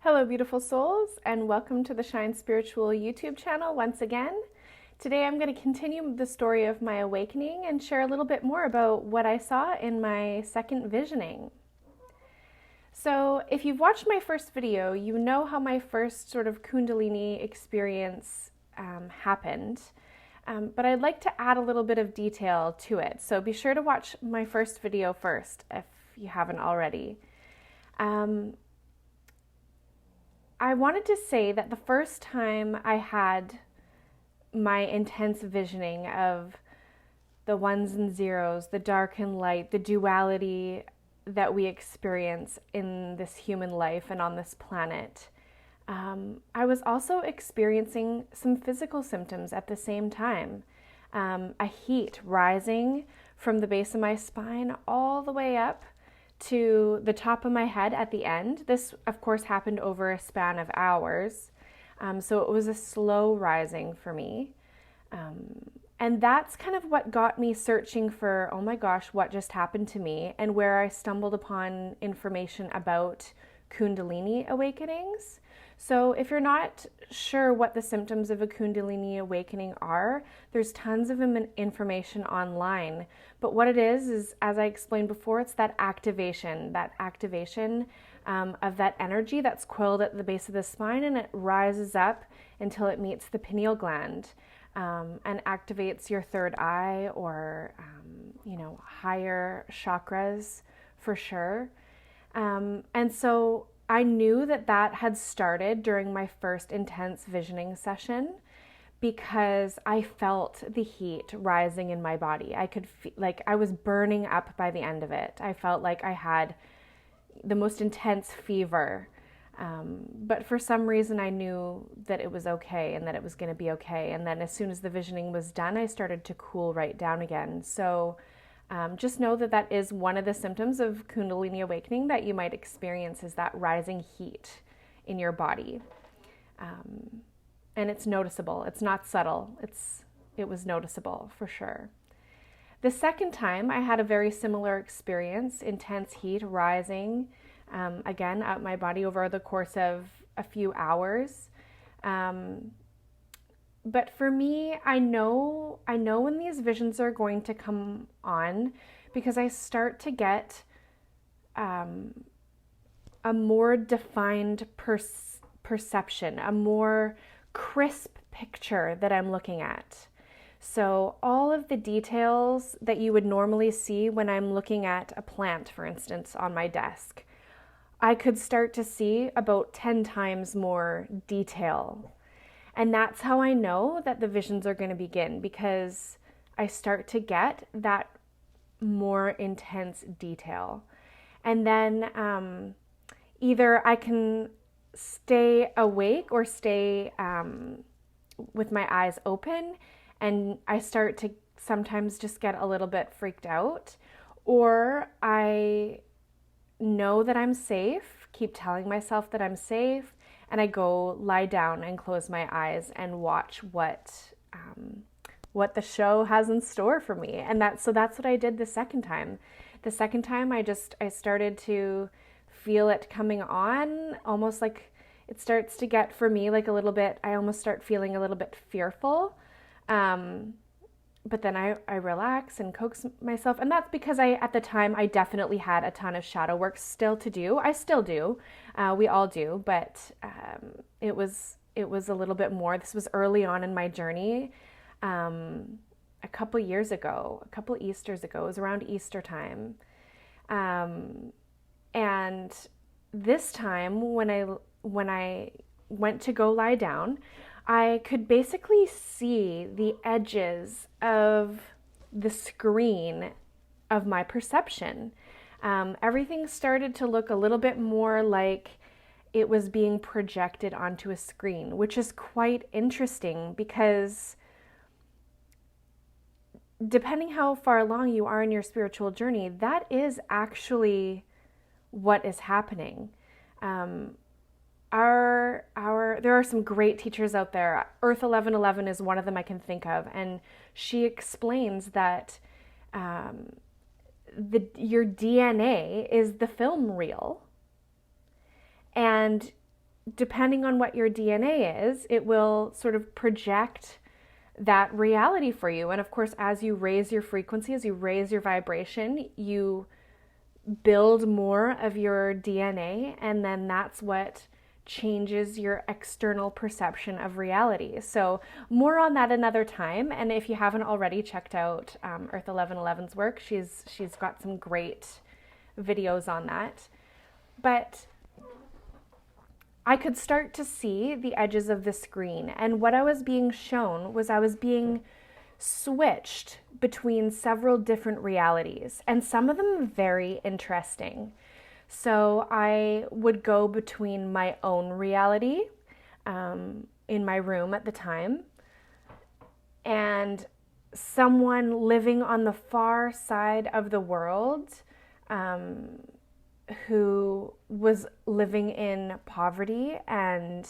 Hello, beautiful souls, and welcome to the Shine Spiritual YouTube channel once again. Today I'm going to continue the story of my awakening and share a little bit more about what I saw in my second visioning. So, if you've watched my first video, you know how my first sort of Kundalini experience happened. But I'd like to add a little bit of detail to it. So be sure to watch my first video first if you haven't already. I wanted to say that the first time I had my intense visioning of the ones and zeros, the dark and light, the duality that we experience in this human life and on this planet, I was also experiencing some physical symptoms at the same time. A heat rising from the base of my spine all the way up to the top of my head at the end. This, of course, happened over a span of hours. So it was a slow rising for me. And that's kind of what got me searching for, oh my gosh, what just happened to me, and where I stumbled upon information about Kundalini awakenings. So if you're not sure what the symptoms of a Kundalini awakening are, there's tons of information online. But what it is, as I explained before, it's that activation of that energy that's coiled at the base of the spine, and it rises up until it meets the pineal gland and activates your third eye or, higher chakras for sure. And so I knew that had started during my first intense visioning session because I felt the heat rising in my body. I could feel like I was burning up by the end of it. I felt like I had the most intense fever. But for some reason I knew that it was okay and that it was going to be okay. And then as soon as the visioning was done, I started to cool right down again. So just know that is one of the symptoms of Kundalini awakening that you might experience, is that rising heat in your body. And it's noticeable. It's not subtle. It was noticeable for sure. The second time I had a very similar experience, intense heat rising, again, up my body over the course of a few hours. But for me, I know when these visions are going to come on, because I start to get a more defined perception, a more crisp picture that I'm looking at. So all of the details that you would normally see when I'm looking at a plant, for instance, on my desk, I could start to see about 10 times more detail. And that's how I know that the visions are going to begin, because I start to get that more intense detail. And then either I can stay awake or stay with my eyes open, and I start to sometimes just get a little bit freaked out, or I know that I'm safe, keep telling myself that I'm safe, and I go lie down and close my eyes and watch what the show has in store for me. And that's what I did the second time. The second time I started to feel it coming on, almost like it starts to get, for me, like a little bit, I almost start feeling a little bit fearful. But then I relax and coax myself. And that's because at the time, I definitely had a ton of shadow work still to do. I still do. We all do. But it was a little bit more. This was early on in my journey. A couple Easters ago. It was around Easter time. And this time, when I went to go lie down, I could basically see the edges of the screen of my perception. Everything started to look a little bit more like it was being projected onto a screen, which is quite interesting because depending how far along you are in your spiritual journey, that is actually what is happening. There are some great teachers out there. Earth 1111 is one of them I can think of, and she explains that your DNA is the film reel, and depending on what your DNA is, it will sort of project that reality for you. And of course, as you raise your frequency, as you raise your vibration, you build more of your DNA, and then that's what changes your external perception of reality. So more on that another time. And if you haven't already checked out Earth 1111's work, she's got some great videos on that. But I could start to see the edges of the screen, and what I was being shown was I was being switched between several different realities, and some of them very interesting. So I would go between my own reality in my room at the time and someone living on the far side of the world who was living in poverty and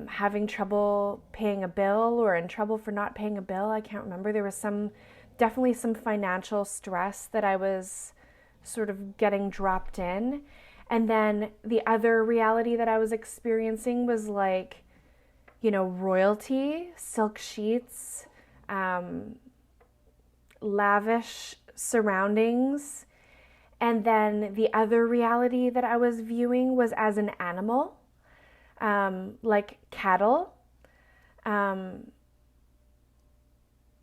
having trouble paying a bill, or in trouble for not paying a bill. I can't remember. There was definitely some financial stress that I was sort of getting dropped in. And then the other reality that I was experiencing was like, royalty, silk sheets, lavish surroundings. And then the other reality that I was viewing was as an animal, like cattle. And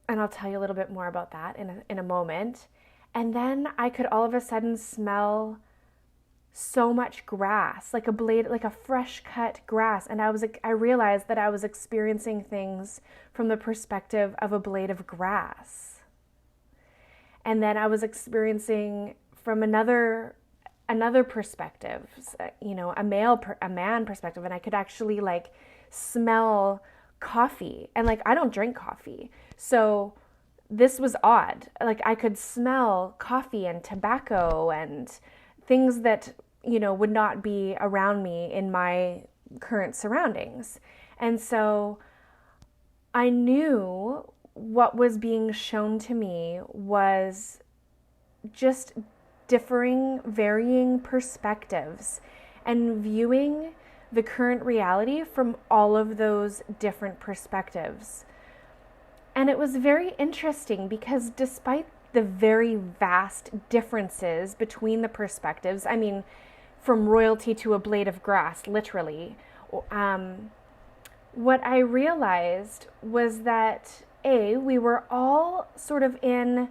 I'll tell you a little bit more about that in a moment. And then I could all of a sudden smell so much grass, like a fresh cut grass. And I realized that I was experiencing things from the perspective of a blade of grass. And then I was experiencing from another perspective, a man perspective, and I could actually like smell coffee, and like I don't drink coffee, so this was odd. Like I could smell coffee and tobacco and things that would not be around me in my current surroundings. And so I knew what was being shown to me was just varying perspectives and viewing the current reality from all of those different perspectives. And it was very interesting because despite the very vast differences between the perspectives, I mean, from royalty to a blade of grass, literally, what I realized was that we were all sort of in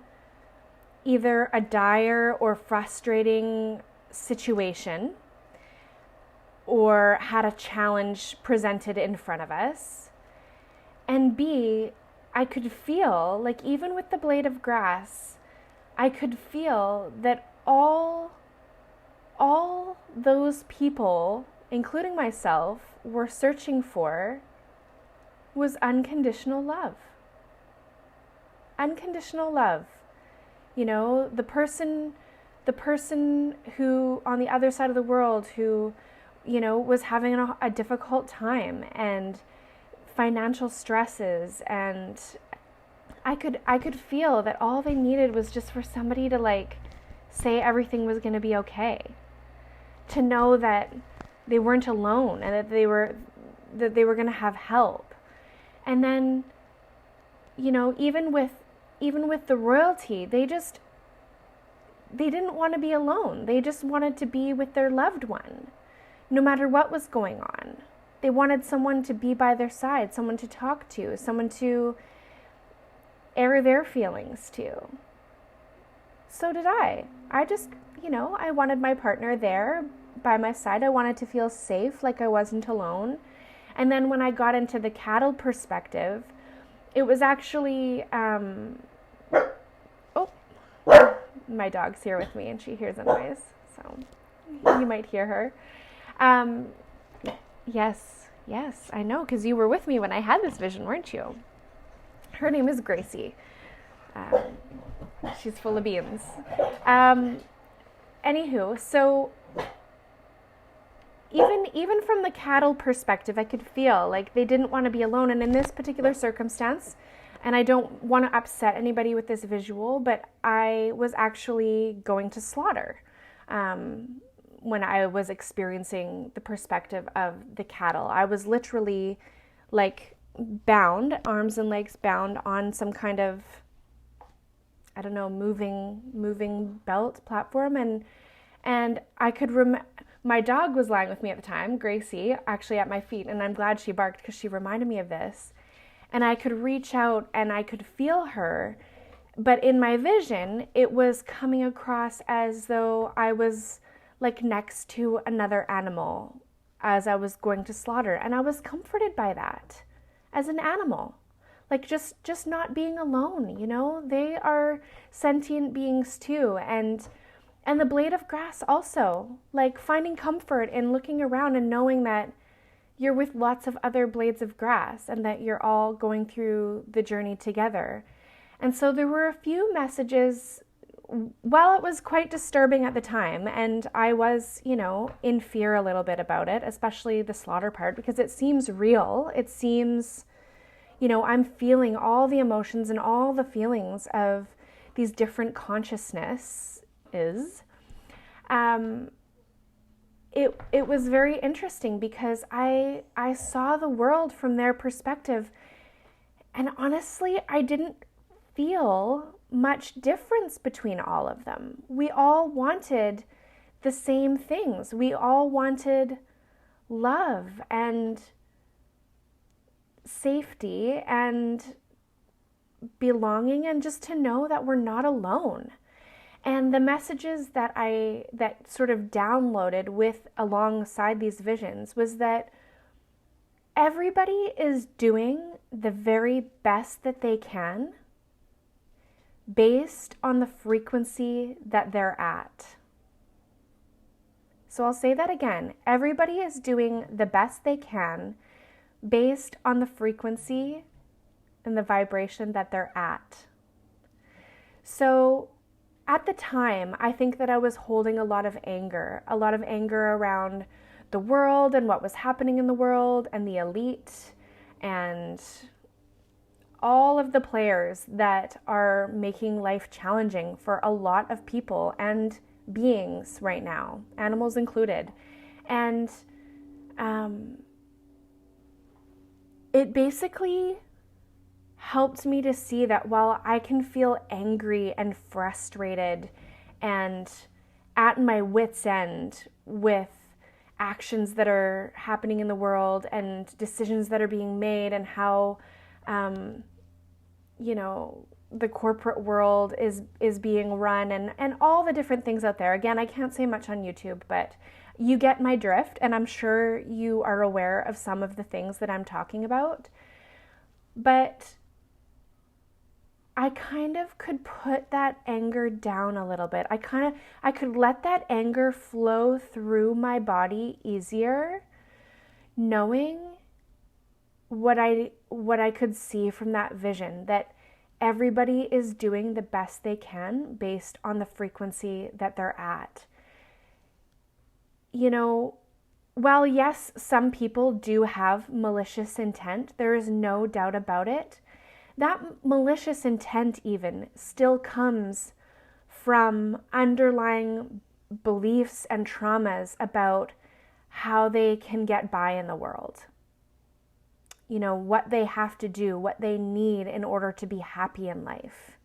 either a dire or frustrating situation, or had a challenge presented in front of us. And B, I could feel, like even with the blade of grass, I could feel that all those people, including myself, were searching for was unconditional love. Unconditional love. The person who on the other side of the world who, was having a difficult time and financial stresses, and I could feel that all they needed was just for somebody to like say everything was going to be okay, to know that they weren't alone and that they were going to have help. And then, even with the royalty, they didn't want to be alone. They just wanted to be with their loved one, no matter what was going on. They wanted someone to be by their side, someone to talk to, someone to air their feelings to. So did I. I just, I wanted my partner there by my side. I wanted to feel safe, like I wasn't alone. And then when I got into the cattle perspective, it was actually, my dog's here with me and she hears a noise, so you might hear her. Yes, I know, because you were with me when I had this vision, weren't you? Her name is Gracie. She's full of beans. Anywho, so even from the cattle perspective, I could feel like they didn't want to be alone. And in this particular circumstance, and I don't want to upset anybody with this visual, but I was actually going to slaughter when I was experiencing the perspective of the cattle. I was literally like bound, arms and legs bound on some kind of, I don't know, moving belt platform, and I could my dog was lying with me at the time, Gracie, actually at my feet, and I'm glad she barked because she reminded me of this. And I could reach out and I could feel her, but in my vision, it was coming across as though I was like next to another animal as I was going to slaughter, and I was comforted by that as an animal. Like just not being alone, you know? They are sentient beings too, and the blade of grass also, like finding comfort in looking around and knowing that you're with lots of other blades of grass and that you're all going through the journey together. And so there were a few messages. Well, it was quite disturbing at the time, and I was, you know, in fear a little bit about it, especially the slaughter part, because it seems real. It seems, you know, I'm feeling all the emotions and all the feelings of these different consciousnesses. It was very interesting because I saw the world from their perspective, and honestly, I didn't feel much difference between all of them. We all wanted the same things. We all wanted love and safety and belonging, and just to know that we're not alone. And the messages that sort of downloaded with alongside these visions was that everybody is doing the very best that they can based on the frequency that they're at. So I'll say that again. Everybody is doing the best they can based on the frequency and the vibration that they're at. So at the time, I think that I was holding a lot of anger around the world and what was happening in the world and the elite and all of the players that are making life challenging for a lot of people and beings right now, animals included. And it basically helped me to see that while I can feel angry and frustrated and at my wit's end with actions that are happening in the world and decisions that are being made and how, you know, the corporate world is being run and all the different things out there. Again, I can't say much on YouTube, but you get my drift, and I'm sure you are aware of some of the things that I'm talking about. But I kind of could put that anger down a little bit. I could let that anger flow through my body easier, knowing what I could see from that vision, that everybody is doing the best they can based on the frequency that they're at. You know, while yes, some people do have malicious intent, there is no doubt about it. That malicious intent even still comes from underlying beliefs and traumas about how they can get by in the world. You know, what they have to do, what they need in order to be happy in life.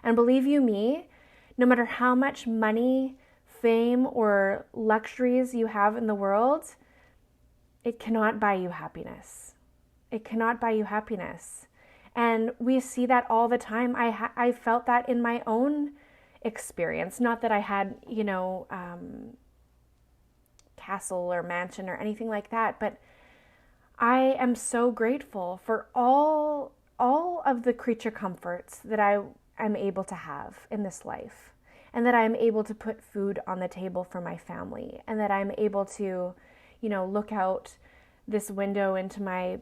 And believe you me, no matter how much money, fame, or luxuries you have in the world, it cannot buy you happiness. It cannot buy you happiness. And we see that all the time. I felt that in my own experience. Not that I had, you know, castle or mansion or anything like that, but I am so grateful for all of the creature comforts that I am able to have in this life, and that I am able to put food on the table for my family, and that I'm able to, you know, look out this window into my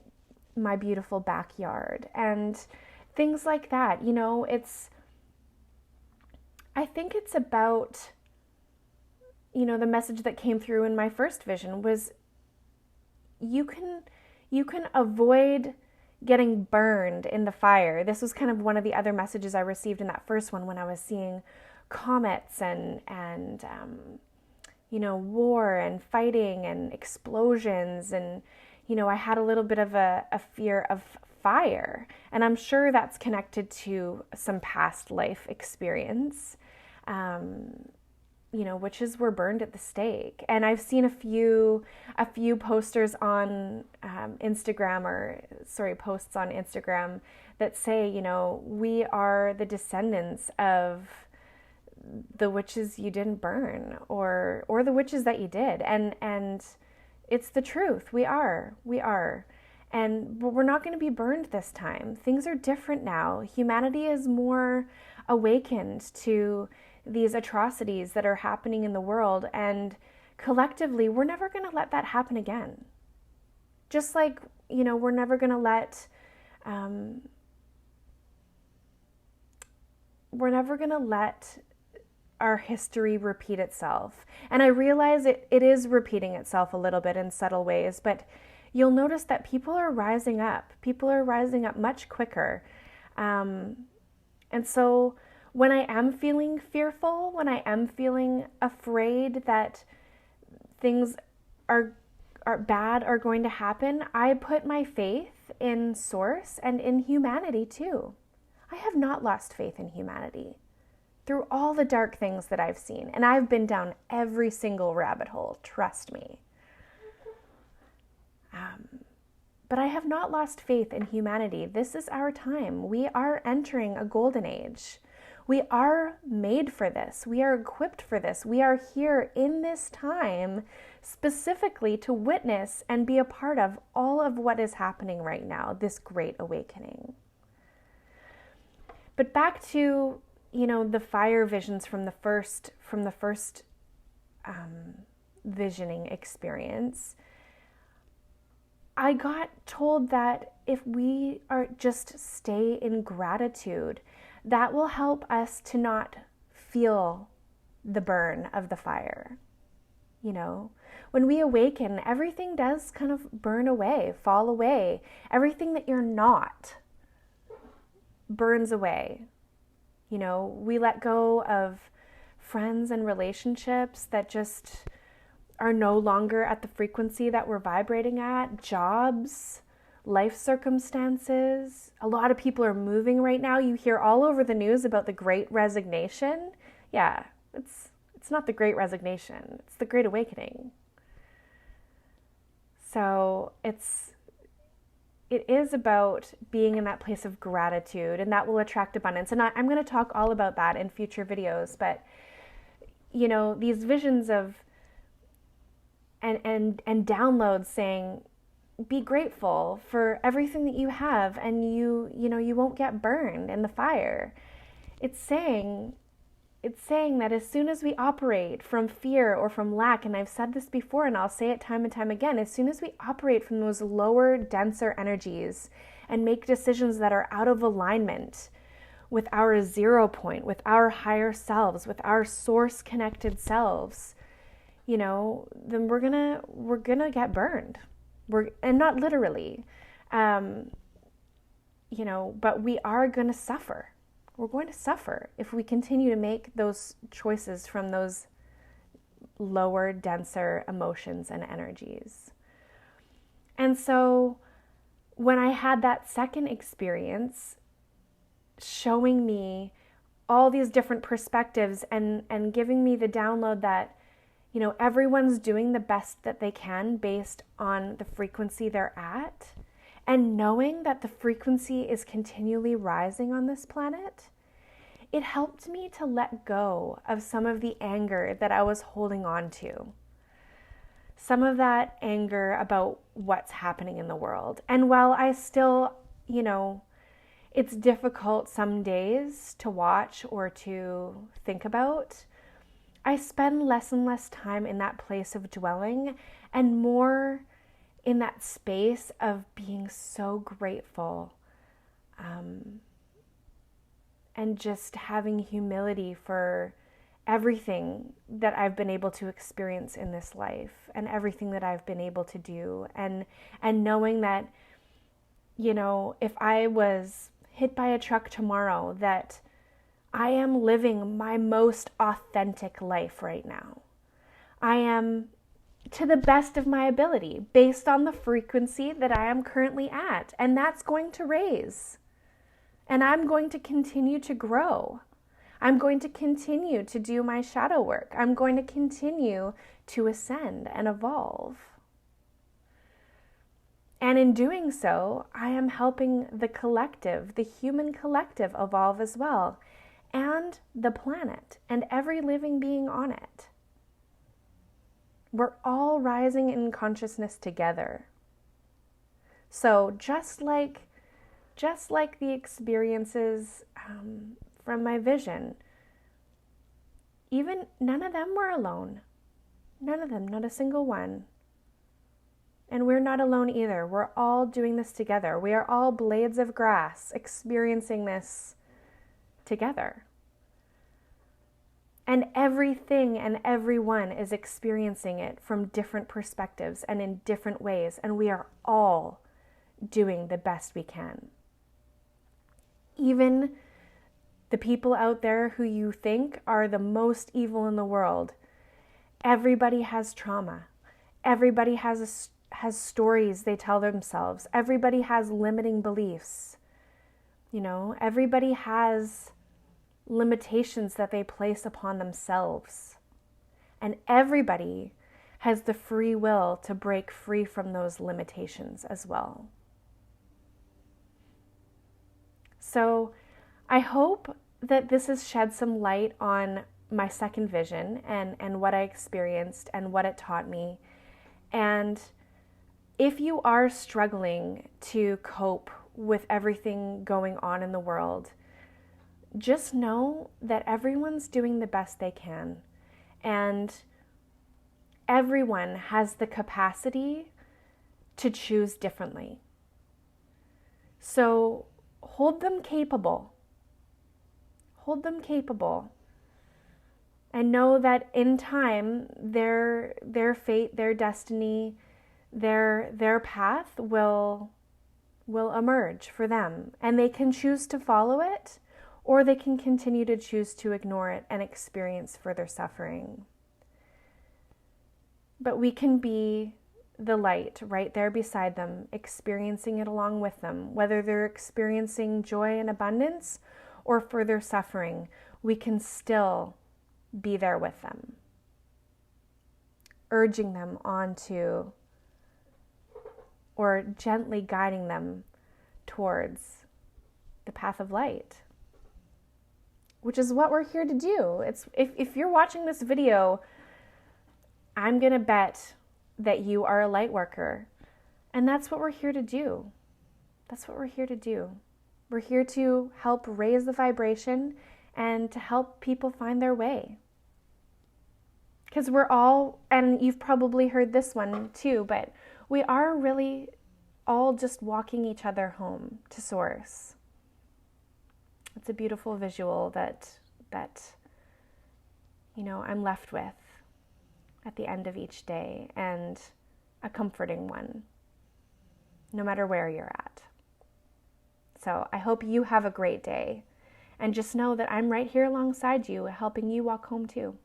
beautiful backyard and things like that. You know, I think it's about, you know, the message that came through in my first vision was you can avoid getting burned in the fire. This was kind of one of the other messages I received in that first one when I was seeing comets and war and fighting and explosions. And, I had a little bit of a fear of fire. And I'm sure that's connected to some past life experience. Witches were burned at the stake. And I've seen a few posters on posts on Instagram that say, we are the descendants of the witches you didn't burn, or the witches that you did. And it's the truth. We are. But we're not going to be burned this time. Things are different now. Humanity is more awakened to these atrocities that are happening in the world, and collectively, we're never going to let that happen again. Just like, we're never going to let our history repeat itself. And I realize it is repeating itself a little bit in subtle ways, but you'll notice that people are rising up. People are rising up much quicker. And so when I am feeling fearful, when I am feeling afraid that things are going to happen, I put my faith in Source and in humanity too. I have not lost faith in humanity through all the dark things that I've seen. And I've been down every single rabbit hole, trust me. But I have not lost faith in humanity. This is our time. We are entering a golden age. We are made for this. We are equipped for this. We are here in this time specifically to witness and be a part of all of what is happening right now, this great awakening. But back to, the fire visions from the first visioning experience. I got told that if we are just stay in gratitude, that will help us to not feel the burn of the fire. When we awaken, everything does kind of burn away, fall away. Everything that you're not burns away. We let go of friends and relationships that just are no longer at the frequency that we're vibrating at, jobs, life circumstances. A lot of people are moving right now. You hear all over the news about the Great Resignation. Yeah, it's not the Great Resignation. It's the Great Awakening. So it is about being in that place of gratitude, and that will attract abundance. And I'm going to talk all about that in future videos. But, these visions of and downloads saying, be grateful for everything that you have, and you won't get burned in the fire. It's saying that as soon as we operate from fear or from lack, and I've said this before and I'll say it time and time again, as soon as we operate from those lower, denser energies and make decisions that are out of alignment with our 0 point, with our higher selves, with our source connected selves, then we're gonna get burned. And not literally, but we are going to suffer. We're going to suffer if we continue to make those choices from those lower, denser emotions and energies. And so when I had that second experience showing me all these different perspectives and giving me the download that, everyone's doing the best that they can based on the frequency they're at, and knowing that the frequency is continually rising on this planet, it helped me to let go of some of the anger that I was holding on to. Some of that anger about what's happening in the world. And while I still, it's difficult some days to watch or to think about, I spend less and less time in that place of dwelling and more in that space of being so grateful, and just having humility for everything that I've been able to experience in this life and everything that I've been able to do, and knowing that, if I was hit by a truck tomorrow, that I am living my most authentic life right now. I am to the best of my ability based on the frequency that I am currently at. And that's going to raise. And I'm going to continue to grow. I'm going to continue to do my shadow work. I'm going to continue to ascend and evolve. And in doing so, I am helping the collective, the human collective, evolve as well, and the planet and every living being on it. We're all rising in consciousness together. So just like the experiences from my vision, even none of them were alone. None of them, not a single one. And we're not alone either. We're all doing this together. We are all blades of grass experiencing this together. And everything and everyone is experiencing it from different perspectives and in different ways. And we are all doing the best we can. Even the people out there who you think are the most evil in the world, everybody has trauma. Everybody has stories they tell themselves. Everybody has limiting beliefs. Everybody has limitations that they place upon themselves. And everybody has the free will to break free from those limitations as well. So I hope that this has shed some light on my second vision and what I experienced and what it taught me. And if you are struggling to cope with everything going on in the world, just know that everyone's doing the best they can. And everyone has the capacity to choose differently. So hold them capable. Hold them capable. And know that in time, their fate, their destiny, their path will emerge for them. And they can choose to follow it, or they can continue to choose to ignore it and experience further suffering. But we can be the light right there beside them, experiencing it along with them. Whether they're experiencing joy and abundance or further suffering, we can still be there with them, urging them onto or gently guiding them towards the path of light, which is what we're here to do. If you're watching this video, I'm going to bet that you are a light worker. And that's what we're here to do. That's what we're here to do. We're here to help raise the vibration and to help people find their way. Because we're all, and you've probably heard this one too, but we are really all just walking each other home to Source. It's a beautiful visual that I'm left with at the end of each day, and a comforting one, no matter where you're at. So I hope you have a great day, and just know that I'm right here alongside you, helping you walk home too.